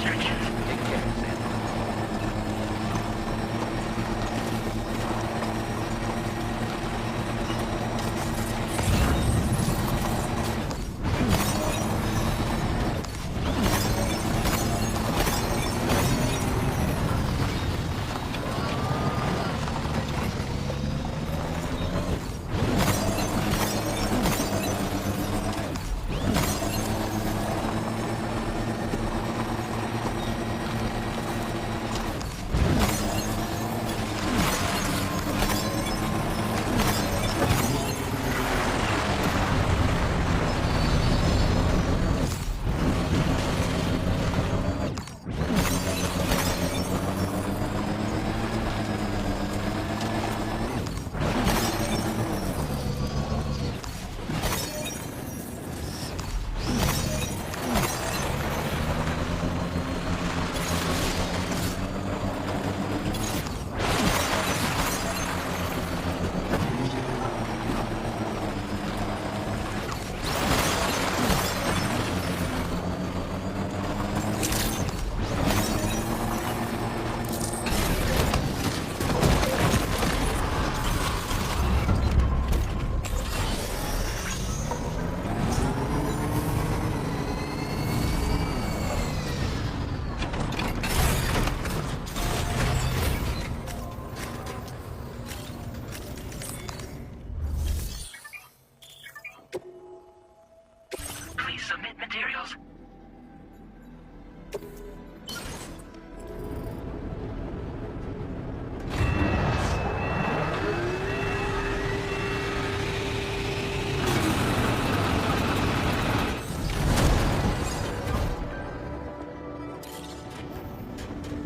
restrictions. Take care, Sam. Please submit materials.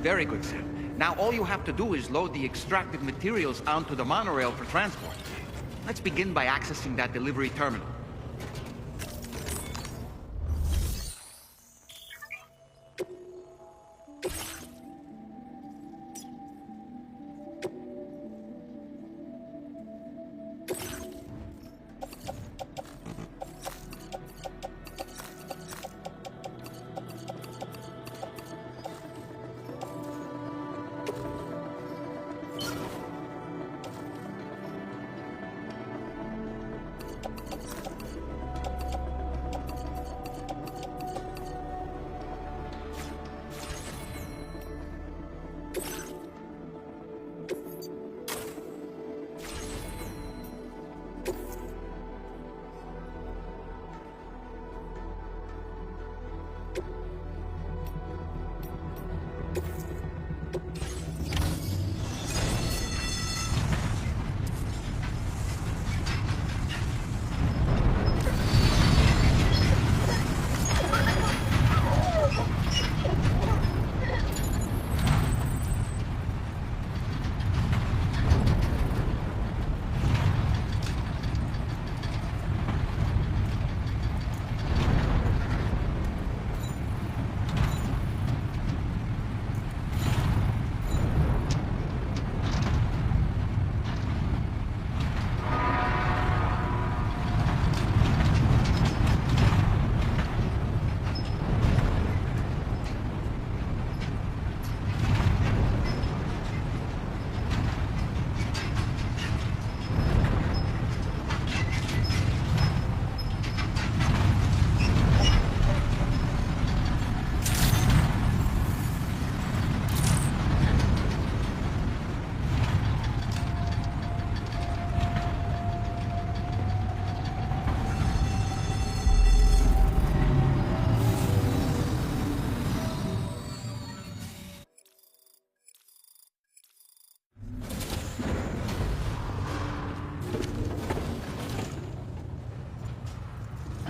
Very good, Sam. Now all you have to do is load the extracted materials onto the monorail for transport. Let's begin by accessing that delivery terminal.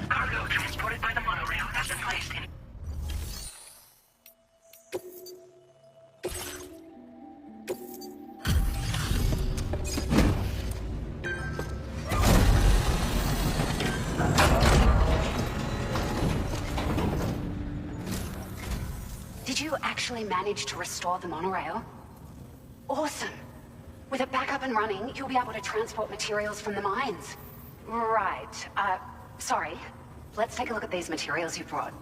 Cargo transported by the monorail has been placed in. Did you actually manage to restore the monorail? Awesome. With it back up and running, you'll be able to transport materials from the mines. Right. Sorry. Let's take a look at these materials you brought.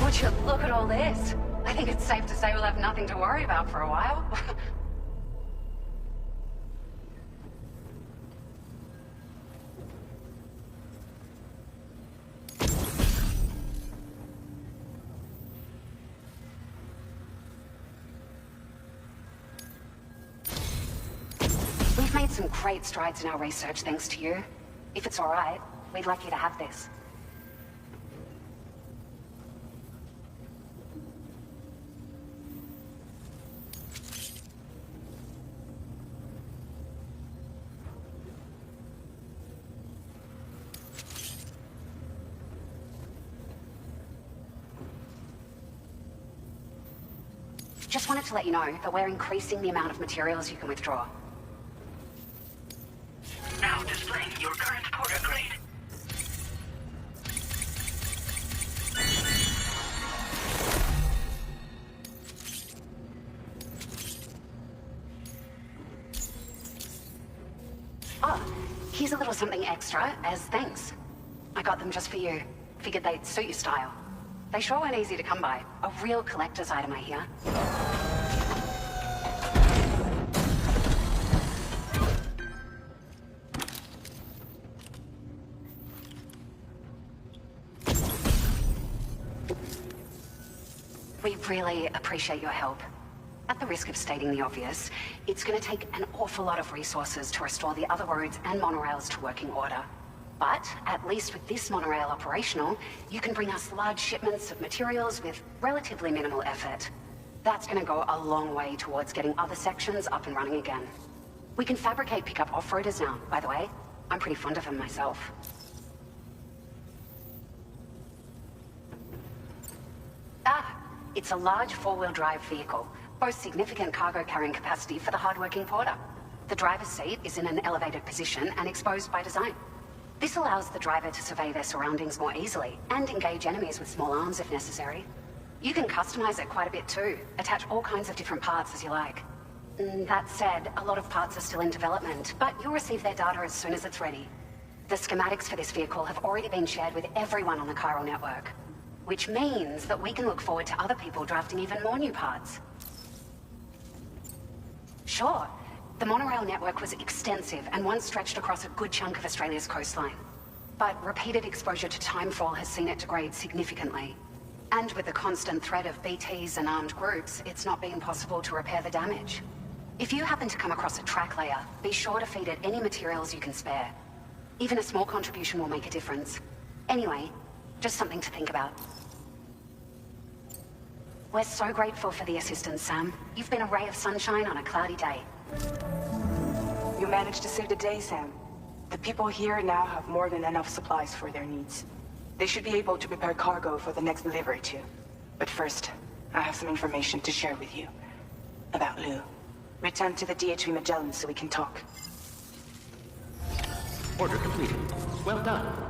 Would you look at all this? I think it's safe to say we'll have nothing to worry about for a while. We've made some great strides in our research thanks to you. If it's all right, we'd like you to have this. Just wanted to let you know that we're increasing the amount of materials you can withdraw. Now displaying your current porter grade. Oh, here's a little something extra as thanks. I got them just for you. Figured they'd suit your style. They sure weren't easy to come by. A real collector's item, I hear. We really appreciate your help. At the risk of stating the obvious, it's going to take an awful lot of resources to restore the other roads and monorails to working order. But, at least with this monorail operational, you can bring us large shipments of materials with relatively minimal effort. That's going to go a long way towards getting other sections up and running again. We can fabricate pickup off-roaders now, by the way. I'm pretty fond of them myself. It's a large four-wheel drive vehicle, boasts significant cargo carrying capacity for the hard-working porter. The driver's seat is in an elevated position and exposed by design. This allows the driver to survey their surroundings more easily and engage enemies with small arms if necessary. You can customize it quite a bit too, attach all kinds of different parts as you like. That said, a lot of parts are still in development, but you'll receive their data as soon as it's ready. The schematics for this vehicle have already been shared with everyone on the chiral network, which means that we can look forward to other people drafting even more new parts. Sure, the monorail network was extensive and once stretched across a good chunk of Australia's coastline. But repeated exposure to timefall has seen it degrade significantly. And with the constant threat of BTs and armed groups, it's not been possible to repair the damage. If you happen to come across a track layer, be sure to feed it any materials you can spare. Even a small contribution will make a difference. Anyway, just something to think about. We're so grateful for the assistance, Sam. You've been a ray of sunshine on a cloudy day. You managed to save the day, Sam. The people here now have more than enough supplies for their needs. They should be able to prepare cargo for the next delivery too. But first, I have some information to share with you. About Lou. Return to the DHV Magellan so we can talk. Order completed. Well done.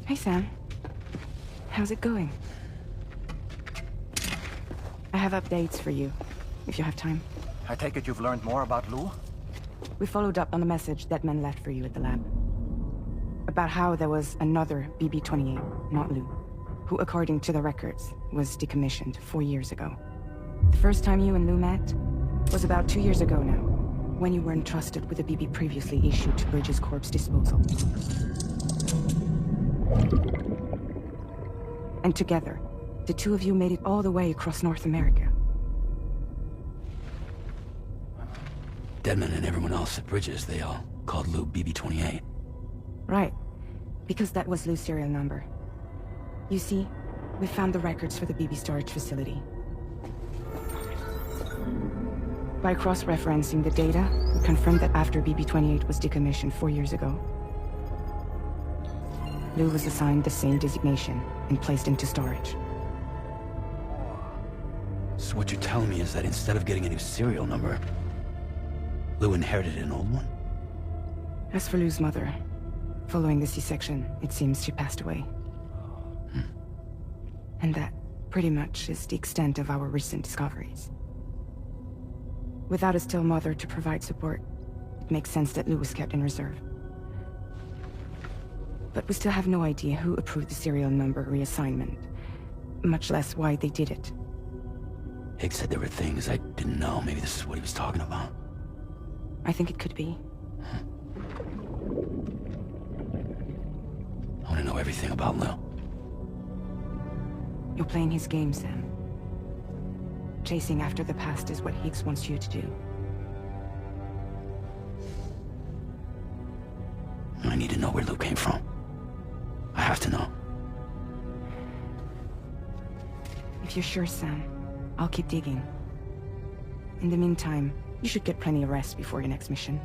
Hey, Sam. How's it going? I have updates for you, if you have time. I take it you've learned more about Lou? We followed up on the message that man left for you at the lab. About how there was another BB-28, not Lou, who, according to the records, was decommissioned 4 years ago. The first time you and Lou met was about 2 years ago now, when you were entrusted with a BB previously issued to Bridges Corp's disposal. And together, the two of you made it all the way across North America. Deadman and everyone else at Bridges, they all called Lou BB-28. Right, because that was Lou's serial number. You see, we found the records for the BB storage facility. By cross-referencing the data, we confirmed that after BB-28 was decommissioned 4 years ago, Lou was assigned the same designation and placed into storage. So what you're telling me is that instead of getting a new serial number, Lou inherited an old one? As for Lou's mother, following the C-section, it seems she passed away. And that pretty much is the extent of our recent discoveries. Without a still mother to provide support, it makes sense that Lou was kept in reserve. But we still have no idea who approved the serial number reassignment, much less why they did it. Higgs said there were things I didn't know. Maybe this is what he was talking about. I think it could be. I want to know everything about Lou. You're playing his game, Sam. Chasing after the past is what Higgs wants you to do. I need to know where Lou came from. I have to know. If you're sure, Sam, I'll keep digging. In the meantime, you should get plenty of rest before your next mission.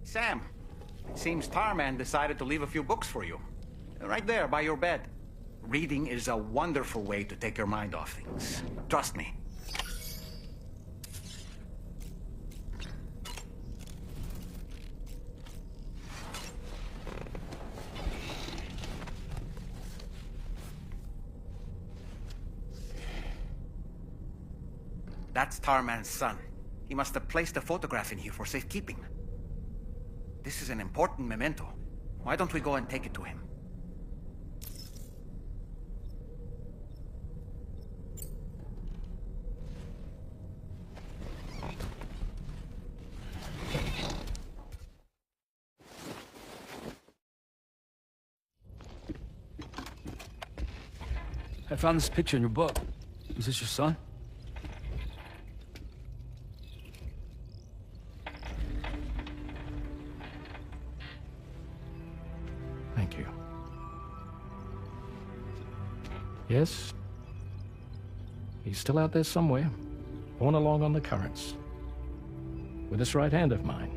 Sam, it seems Tarman decided to leave a few books for you. Right there, by your bed. Reading is a wonderful way to take your mind off things. Trust me. That's Tarman's son. He must have placed a photograph in here for safekeeping. This is an important memento. Why don't we go and take it to him? I found this picture in your book. Is this your son? Thank you. Yes. He's still out there somewhere, borne along on the currents, with this right hand of mine.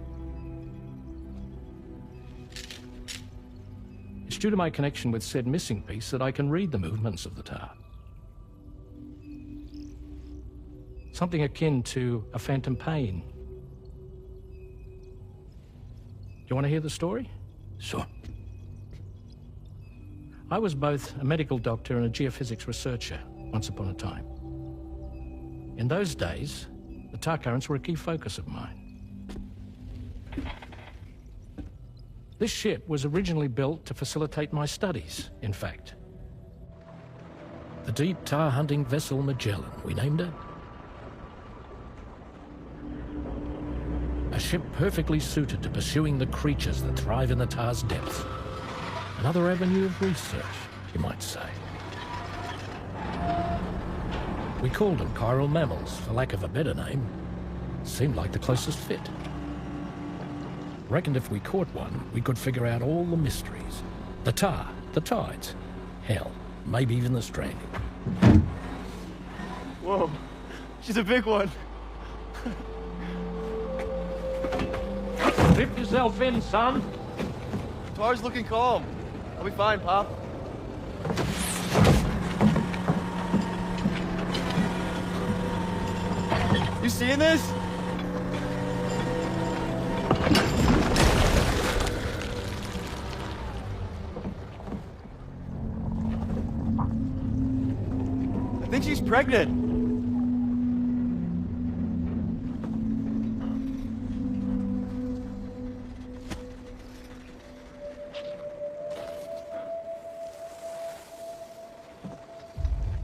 It's due to my connection with said missing piece that I can read the movements of the tar. Something akin to a phantom pain. You want to hear the story? Sure. I was both a medical doctor and a geophysics researcher once upon a time. In those days, the tar currents were a key focus of mine. This ship was originally built to facilitate my studies, in fact. The deep tar hunting vessel Magellan, we named it. A ship perfectly suited to pursuing the creatures that thrive in the tar's depths. Another avenue of research, you might say. We called them chiral mammals, for lack of a better name. Seemed like the closest fit. Reckoned if we caught one, we could figure out all the mysteries. The tar, the tides, hell, maybe even the stranding. Whoa, she's a big one. Dip yourself in, son. Tar's looking calm. I'll be fine, Pop. You seeing this? I think she's pregnant.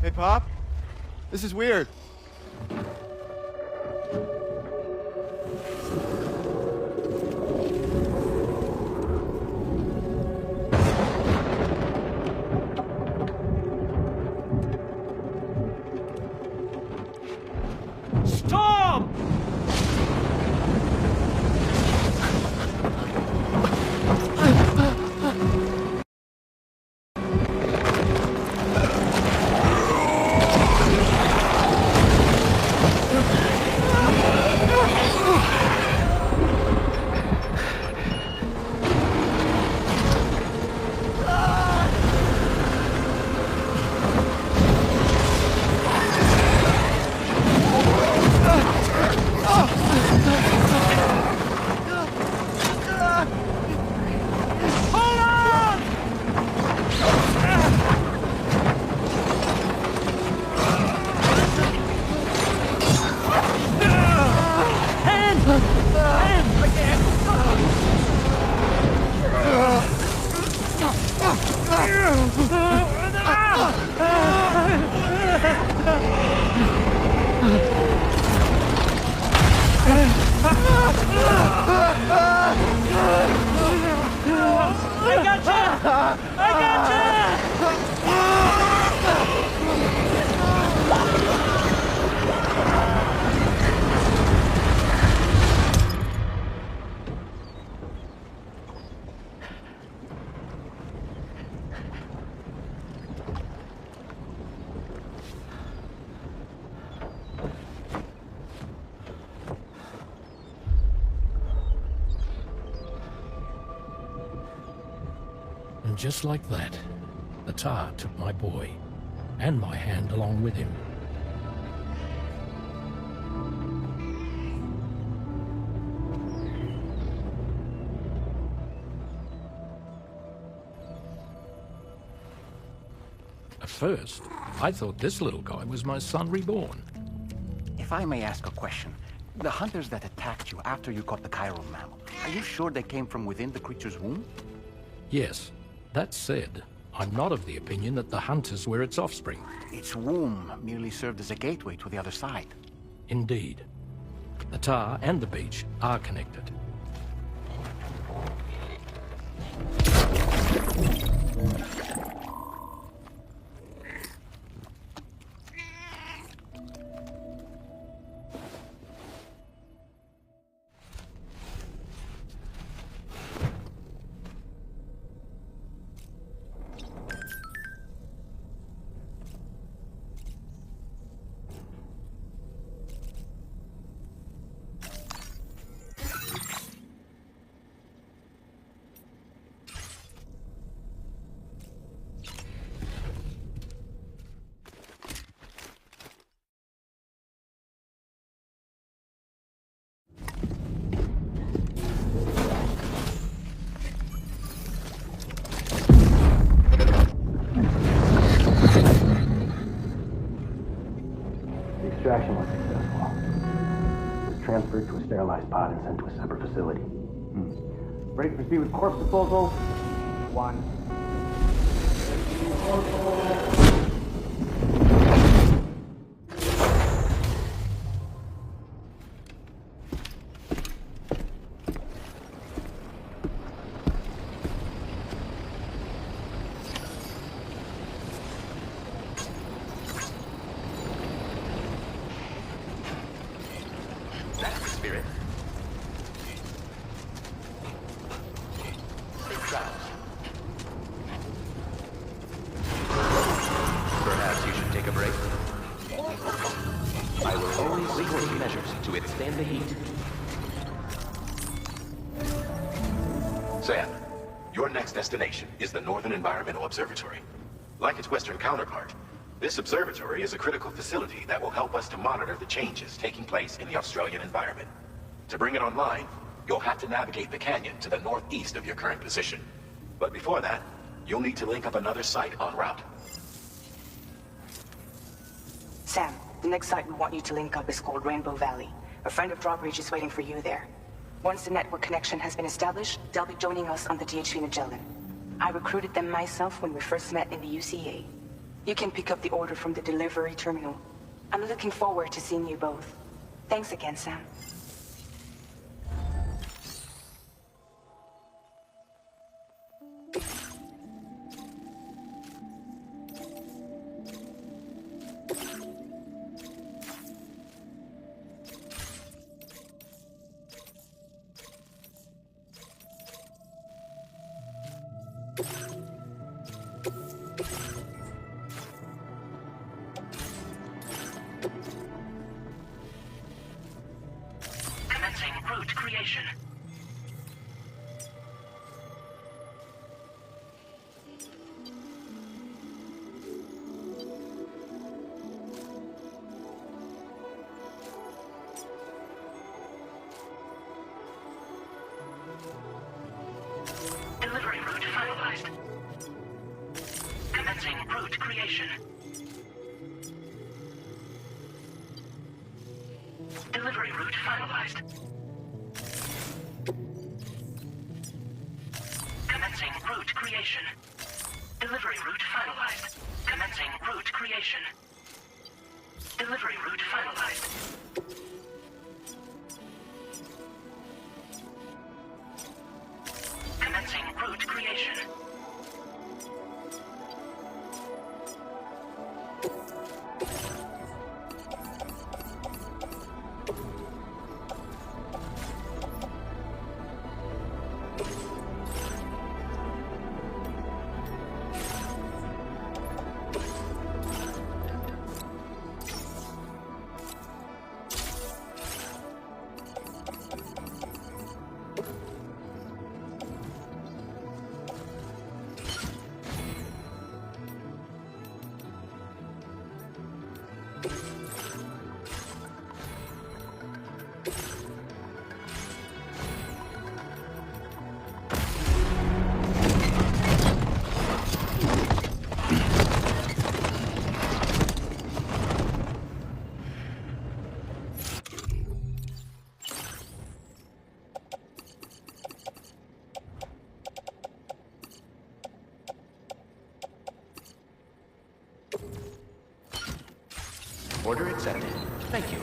Hey, Pop? This is weird. Storm! And just like that, the tar took my boy, and my hand along with him. At first, I thought this little guy was my son reborn. If I may ask a question, the hunters that attacked you after you caught the chiral mammal, are you sure they came from within the creature's womb? Yes. That said, I'm not of the opinion that the hunters were its offspring. Its womb merely served as a gateway to the other side. Indeed. The tar and the beach are connected. Extraction was successful. It was transferred to a sterilized pod and sent to a separate facility. Ready to proceed with corpse disposal? 1. That's the spirit. Perhaps you should take a break. I will always take measures to withstand the heat. Sam, your next destination is the Northern Environmental Observatory. Like its Western counterpart, this observatory is a critical facility that will help us to monitor the changes taking place in the Australian environment. To bring it online, you'll have to navigate the canyon to the northeast of your current position. But before that, you'll need to link up another site en route. Sam, the next site we want you to link up is called Rainbow Valley. A friend of Drawbridge is waiting for you there. Once the network connection has been established, they'll be joining us on the DHV Magellan. I recruited them myself when we first met in the UCA. You can pick up the order from the delivery terminal. I'm looking forward to seeing you both. Thanks again, Sam. Commencing route creation. Delivery route finalized. Commencing route creation. Delivery route finalized. Commencing route creation. Delivery route finalized. Commencing route creation. Delivery route finalized. Commencing route creation. Order accepted. Thank you.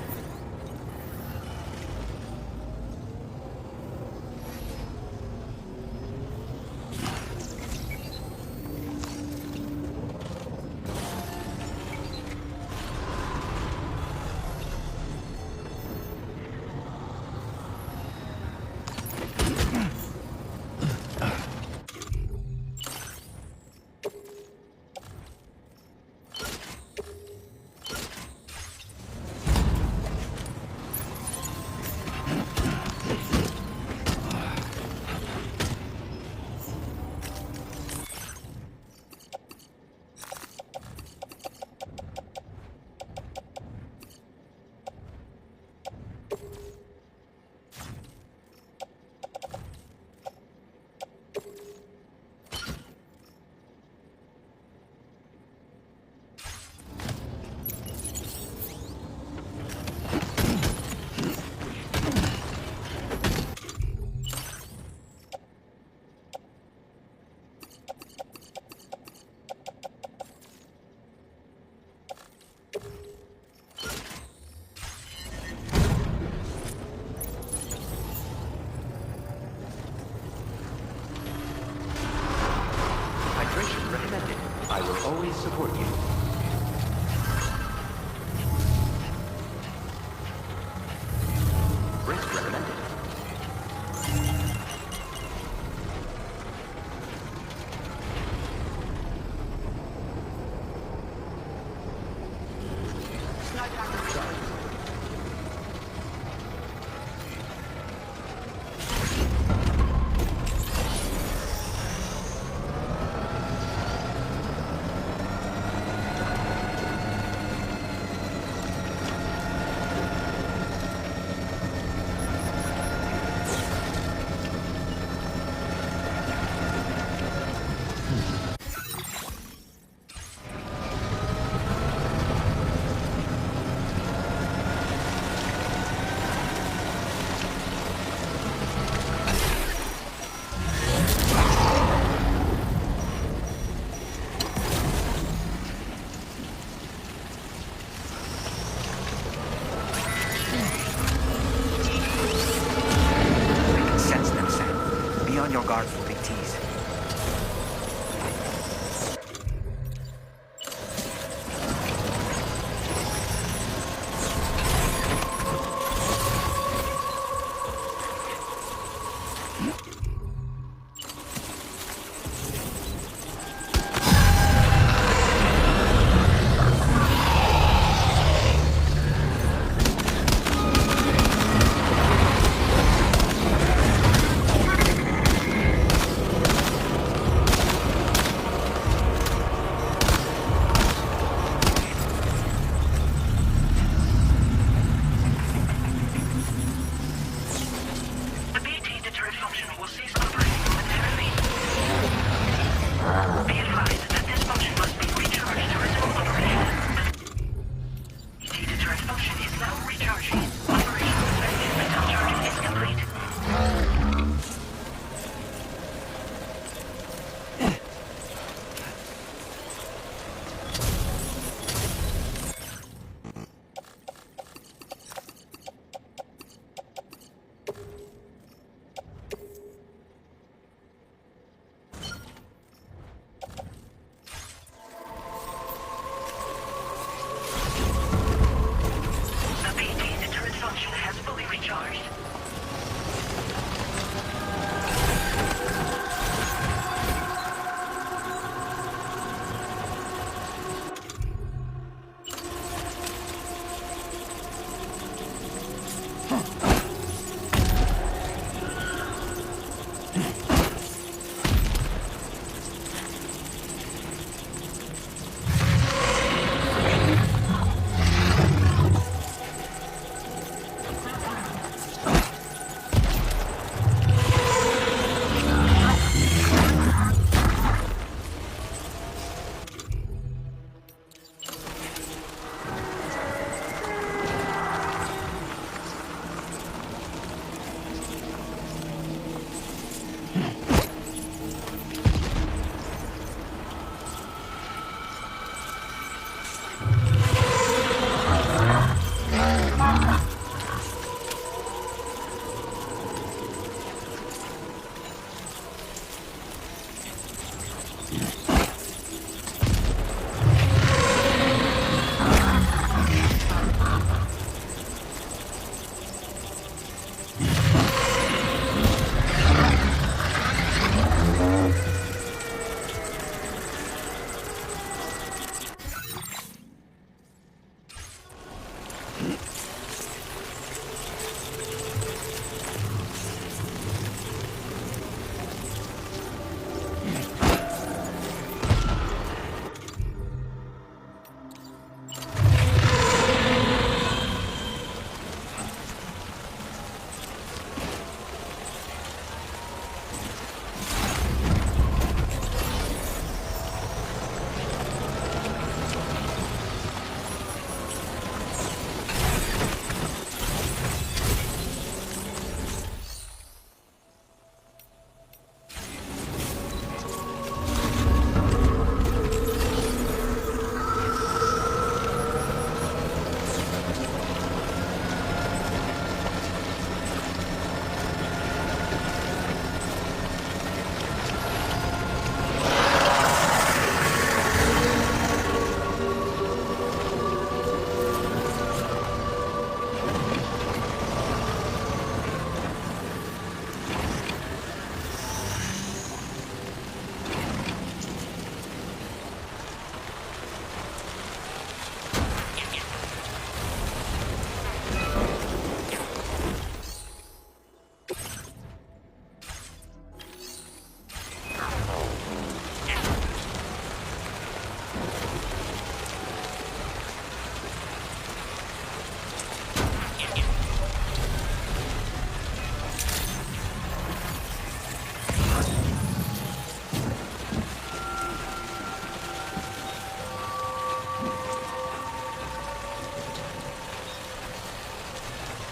I will always support you. Brisk recommended.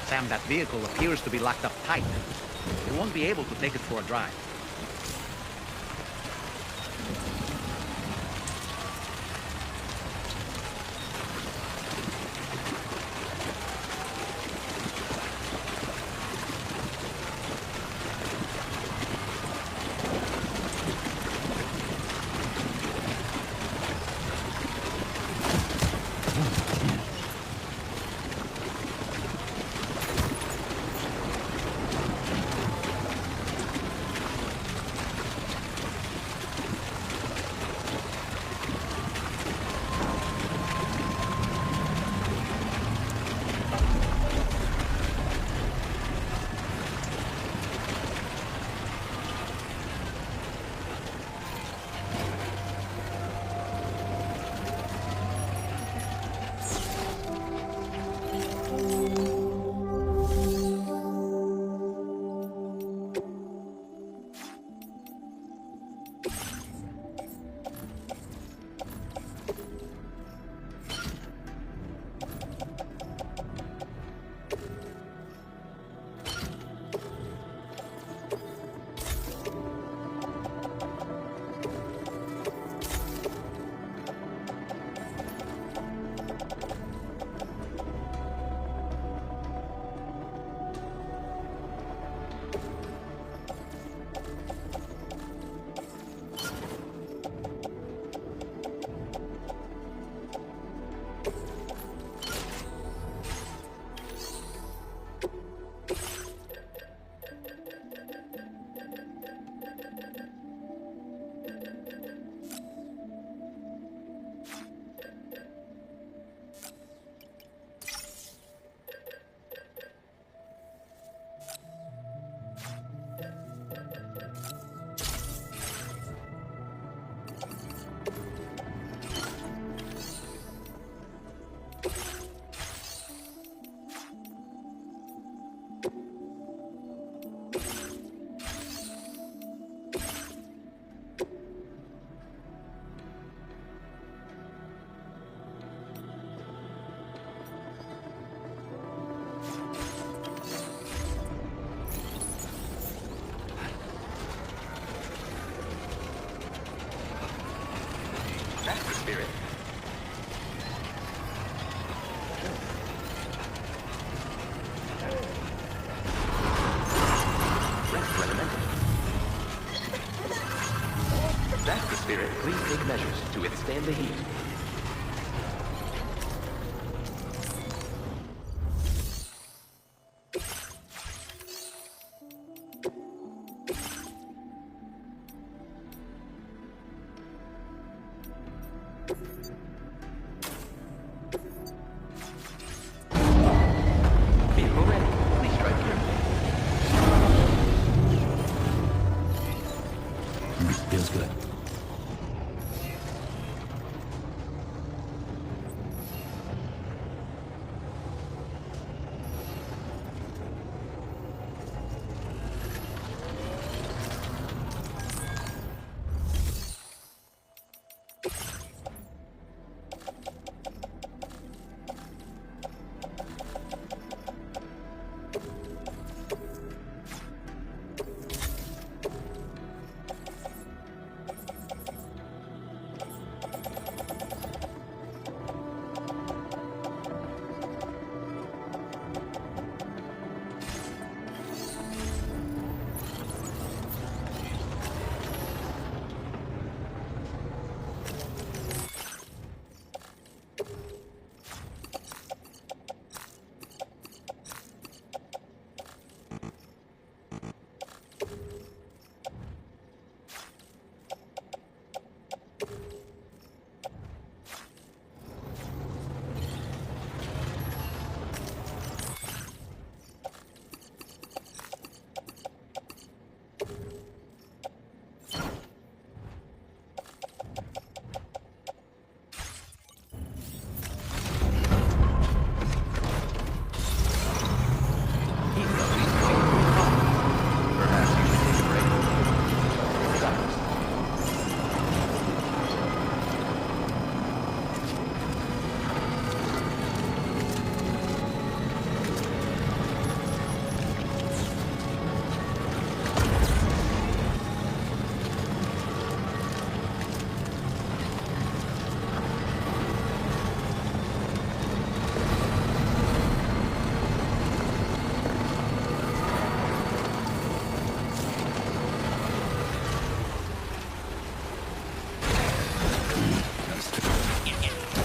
Sam, that vehicle appears to be locked up tight. You won't be able to take it for a drive. That's the spirit. Rest elemental. That's the spirit. Please take measures to withstand the heat.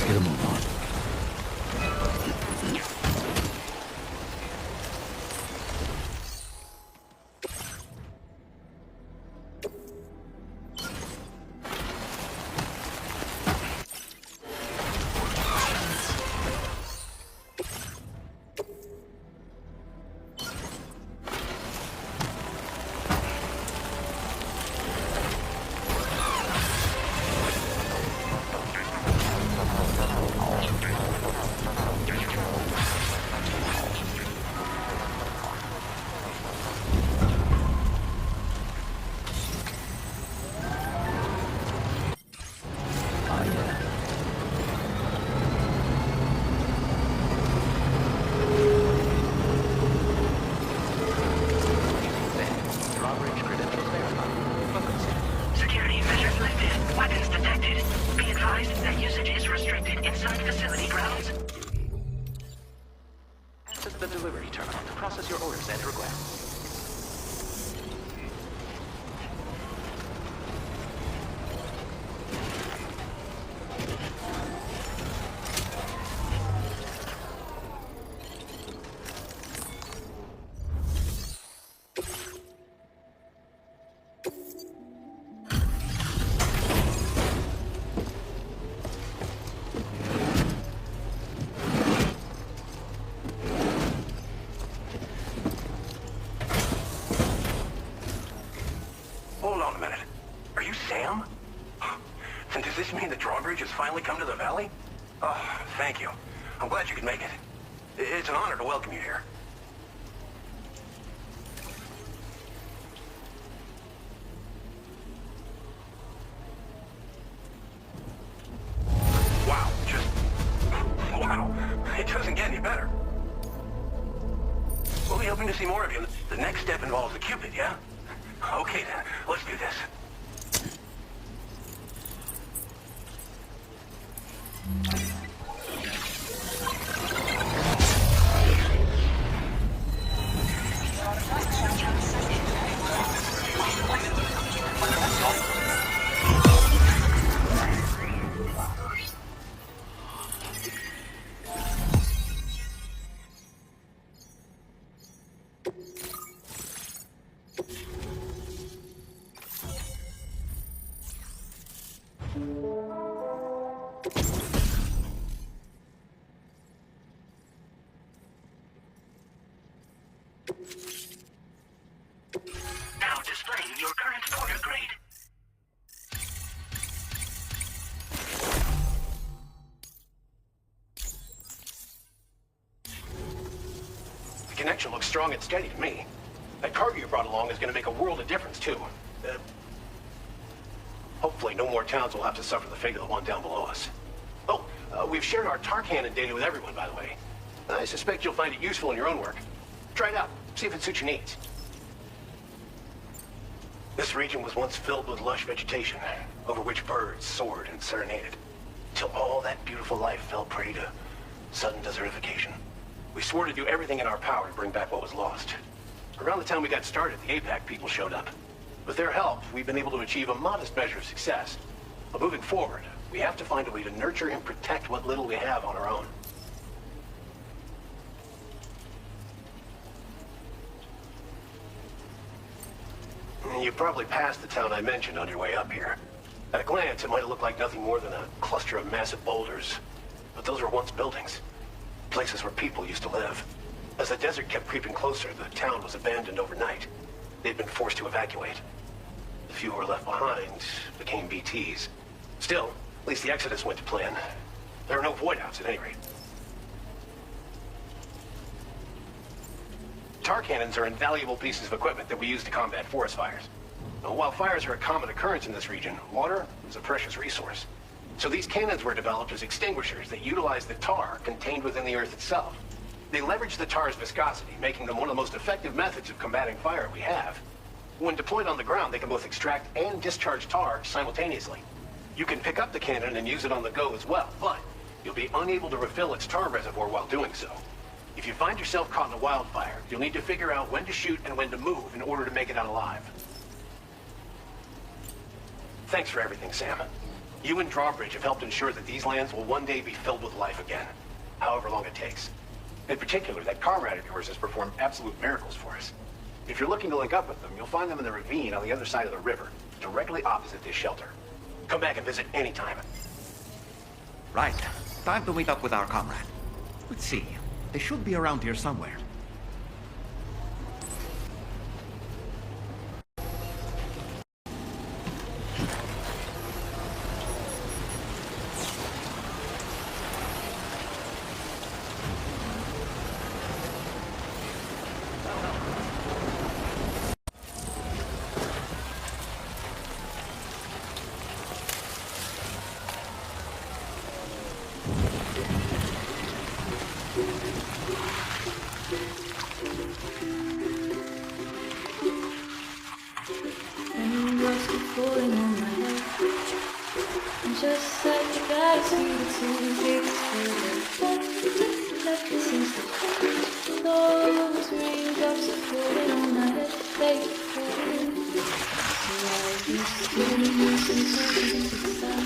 Let's get a move on. Security measures lifted. Weapons detected. Be advised that usage is restricted inside facility grounds. Access the delivery terminal to process your orders and requests. Hold on a minute. Are you Sam? Then does this mean the drawbridge has finally come to the valley? Oh, thank you. I'm glad you could make it. It's an honor to welcome you here. Wow, wow. It doesn't get any better. We'll be hoping to see more of you. The next step involves the Cupid, yeah? Okay then, let's do this. Now displaying your current porter grade. The connection looks strong and steady to me. That cargo you brought along is going to make a world of difference, too. Hopefully no more towns will have to suffer the fate of the one down below us. Oh, we've shared our tar cannon data with everyone, by the way. I suspect you'll find it useful in your own work. Try it out. See if it suits your needs. This region was once filled with lush vegetation, over which birds soared and serenaded, till all that beautiful life fell prey to sudden desertification. We swore to do everything in our power to bring back what was lost. Around the time we got started, the APAC people showed up. With their help, we've been able to achieve a modest measure of success. But moving forward, we have to find a way to nurture and protect what little we have on our own. You've probably passed the town I mentioned on your way up here. At a glance, it might have looked like nothing more than a cluster of massive boulders. But those were once buildings. Places where people used to live. As the desert kept creeping closer, the town was abandoned overnight. They'd been forced to evacuate. The few who were left behind became BTs. Still, at least the exodus went to plan. There are no void-outs at any rate. Tar cannons are invaluable pieces of equipment that we use to combat forest fires. Now, while fires are a common occurrence in this region, water is a precious resource. So these cannons were developed as extinguishers that utilize the tar contained within the earth itself. They leverage the tar's viscosity, making them one of the most effective methods of combating fire we have. When deployed on the ground, they can both extract and discharge tar simultaneously. You can pick up the cannon and use it on the go as well, but you'll be unable to refill its tar reservoir while doing so. If you find yourself caught in a wildfire, you'll need to figure out when to shoot and when to move in order to make it out alive. Thanks for everything, Sam. You and Drawbridge have helped ensure that these lands will one day be filled with life again, however long it takes. In particular, that comrade of yours has performed absolute miracles for us. If you're looking to link up with them, you'll find them in the ravine on the other side of the river, directly opposite this shelter. Come back and visit anytime. Right. Time to meet up with our comrade. Let's see. They should be around here somewhere. Just like the guys we the two dicks for the nothing seems to change. Those raindrops are falling on my head, they falling. So I just getting loose and talking to the sun.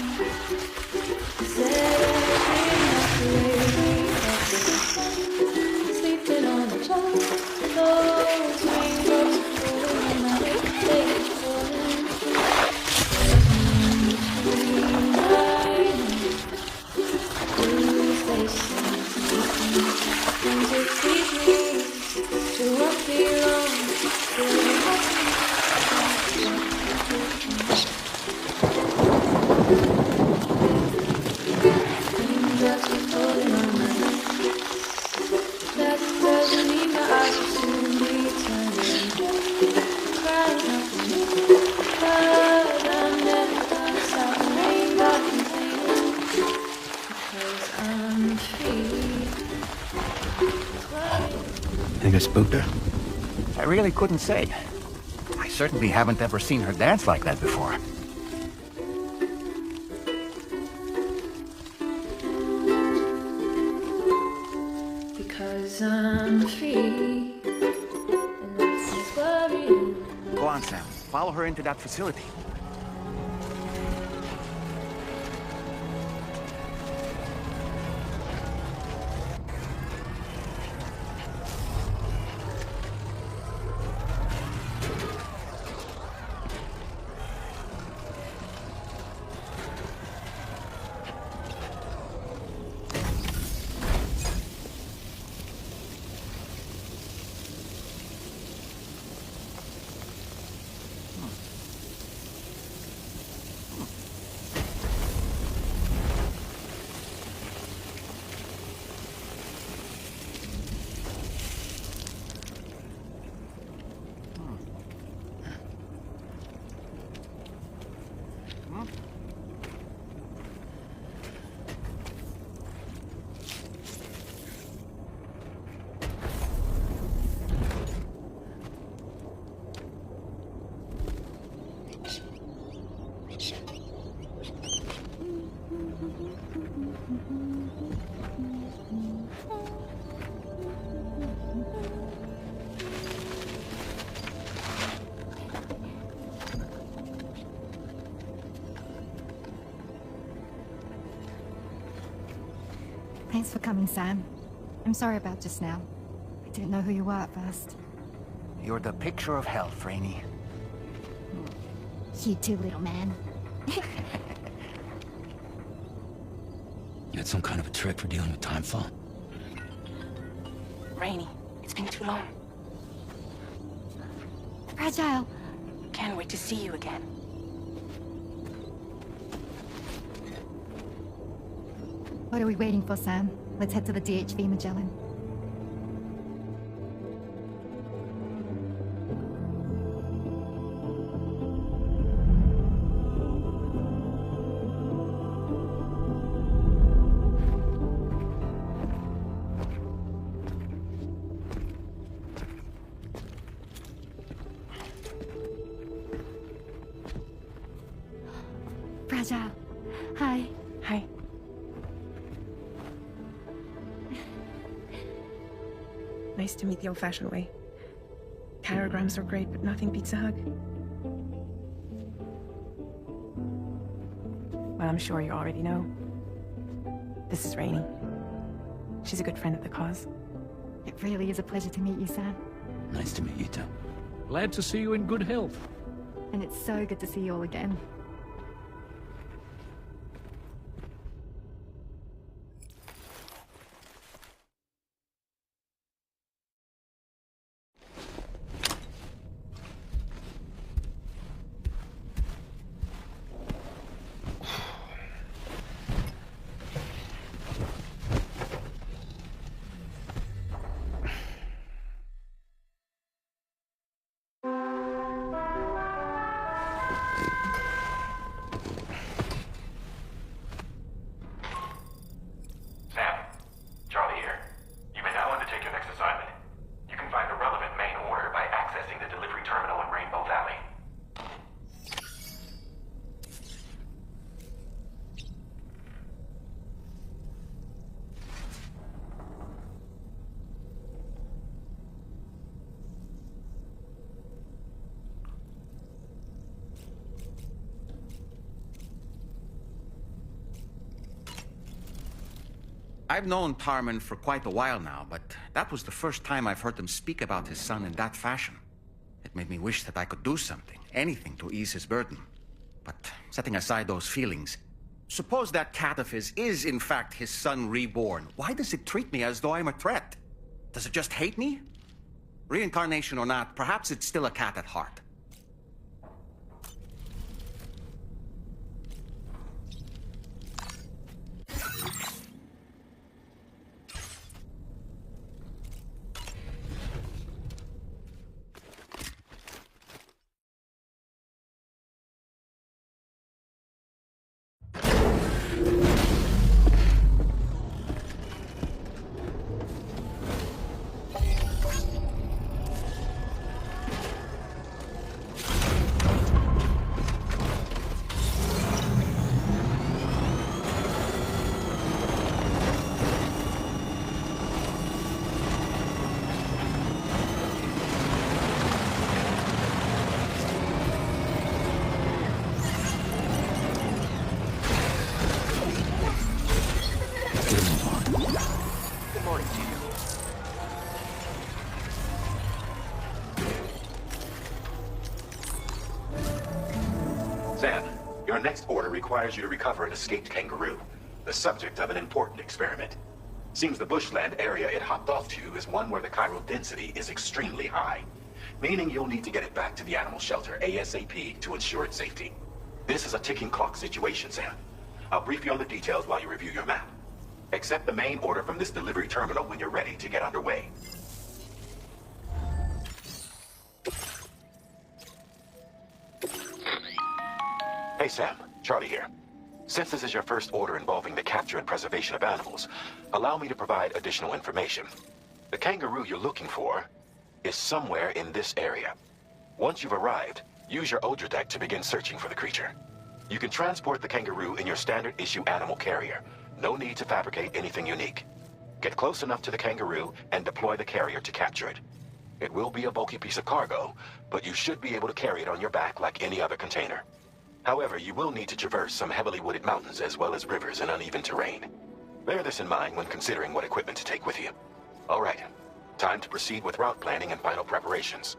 Said everything off the way we got to the sun. Sleeping on the job. Those raindrops are falling on my head, they falling. Think I spooked her? I really couldn't say. I certainly haven't ever seen her dance like that before. Because I'm free and nothing's worrying. Go on, Sam. Follow her into that facility. Thanks for coming, Sam. I'm sorry about just now. I didn't know who you were at first. You're the picture of health, Rainey. You too, little man. You had some kind of a trick for dealing with timefall? Rainey, it's been too long. Fragile. Can't wait to see you again. What are we waiting for, Sam? Let's head to the DHV Magellan. Fragile. Hi. Hi. Nice to meet the old-fashioned way. Chirograms are great, but nothing beats a hug. Well, I'm sure you already know. This is Rainey. She's a good friend of the cause. It really is a pleasure to meet you, Sam. Nice to meet you too. Glad to see you in good health. And it's so good to see you all again. Sam, Charlie here. You may now undertake your next assignment. You can find a relevant main order by accessing the delivery terminal in Rainbow Valley. I've known Tarman for quite a while now, but that was the first time I've heard him speak about his son in that fashion. It made me wish that I could do something, anything to ease his burden. But setting aside those feelings, suppose that cat of his is in fact his son reborn. Why does it treat me as though I'm a threat? Does it just hate me? Reincarnation or not, perhaps it's still a cat at heart. Sam, your next order requires you to recover an escaped kangaroo, the subject of an important experiment. Seems the bushland area it hopped off to is one where the chiral density is extremely high, meaning you'll need to get it back to the animal shelter ASAP to ensure its safety. This is a ticking clock situation, Sam. I'll brief you on the details while you review your map. Accept the main order from this delivery terminal when you're ready to get underway. Hey Sam, Charlie here. Since this is your first order involving the capture and preservation of animals, allow me to provide additional information. The kangaroo you're looking for is somewhere in this area. Once you've arrived, use your Odra deck to begin searching for the creature. You can transport the kangaroo in your standard issue animal carrier. No need to fabricate anything unique. Get close enough to the kangaroo and deploy the carrier to capture it. It will be a bulky piece of cargo, but you should be able to carry it on your back like any other container. However, you will need to traverse some heavily wooded mountains as well as rivers and uneven terrain. Bear this in mind when considering what equipment to take with you. All right, time to proceed with route planning and final preparations.